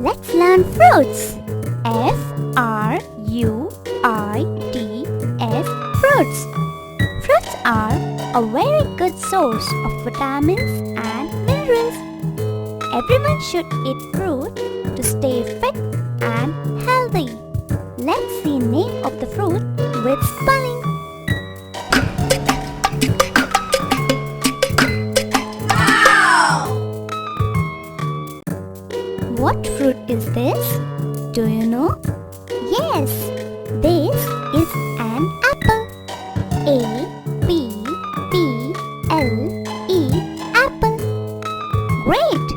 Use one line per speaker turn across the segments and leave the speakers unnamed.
Let's learn fruits. F-R-U-I-T-S, fruits. Fruits are a very good source of vitamins and minerals. Everyone should eat fruit to stay fit and healthy. Let's see name of the fruit with spelling. What fruit is this? Do you know? Yes, this is an apple. A-P-P-L-E, apple. Great!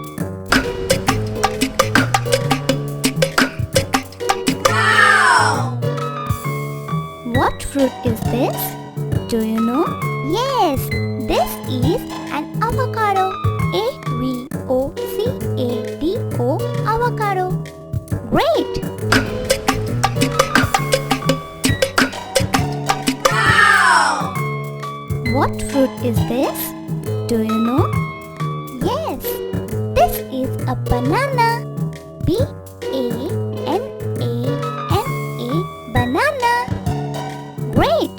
What fruit is this? Do you know? Yes, this is an avocado. A-V-O-C-A-D-O, avocado. Great! What fruit is this? Do you know? Yes, this is a banana. B-A-N-A-N-A, banana. Great!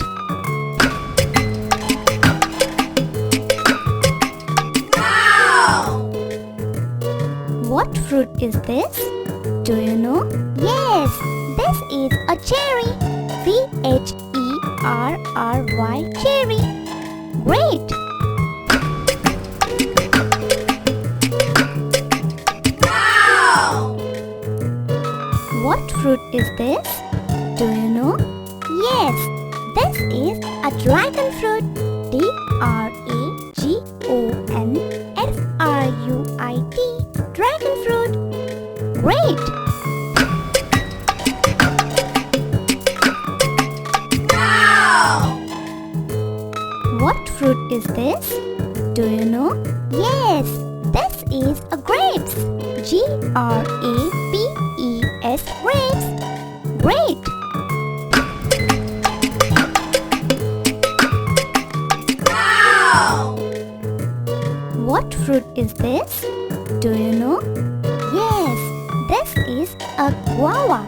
What fruit is this? Do you know? Yes, this is a cherry. C-H-E-R-R-Y, cherry. Great! What fruit is this? Do you know? Yes, this is a dragon fruit. D-R-A-G-O-N-F-R-U-I-T, dragon fruit. Great! What fruit is this? Do you know? Yes, this is a grapes. G-R-A-P-E-S, grapes. Great! What fruit is this? Do you know? Yes, this is a guava.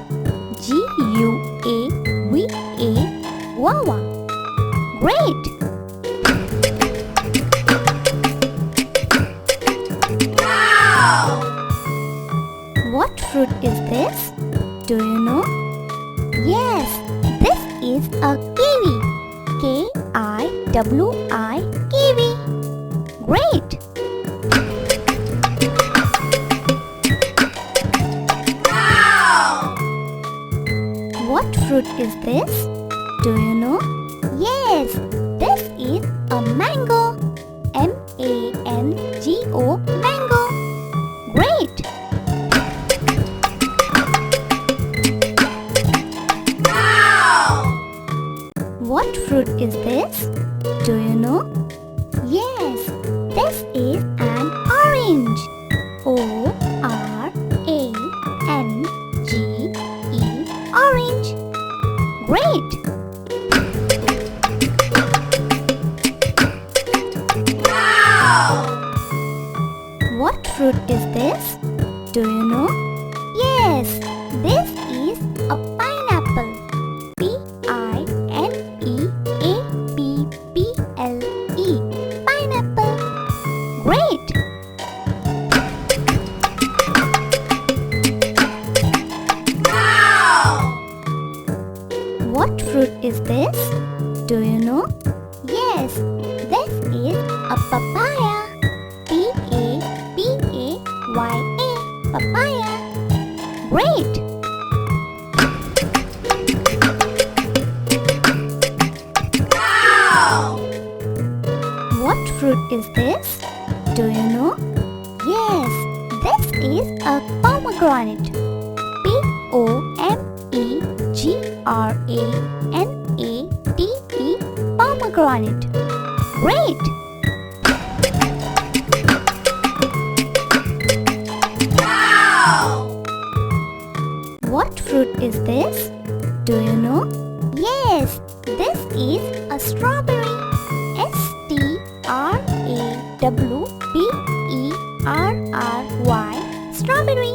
G-U-A-V-A, guava. Great! What fruit is this? Do you know? Yes, this is a kiwi. K-I-W-I, kiwi. Great! What fruit is this? Do you know? Yes, this is a mango. M-A-N-G-O, mango. Great! What fruit is this? Do you know? Yes, this is an orange. O-R-A-N-G-E, orange. Great! What fruit is this? Do you know? Yes, this is a pineapple. P-I-N-E-A-P-P-L-E, pineapple. Great! What fruit is this? Do you know? Yes, this is a papaya. P-A-P-A-Y-A, papaya. Great! What fruit is this? Do you know? Yes, this is a pomegranate. P-O-M-E-G-R-A-N-A-T-E, pomegranate. Great! What fruit is this? Do you know? Yes, this is a strawberry. S-T-R-A-W-B-E-R-R-Y, strawberry.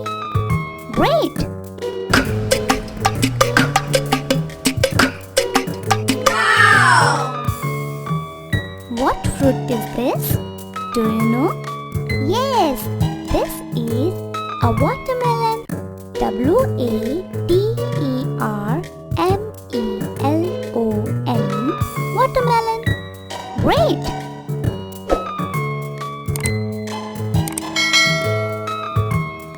Great! What fruit is this? Do you know? Yes, this is a watermelon. Watermelon. Watermelon. Great!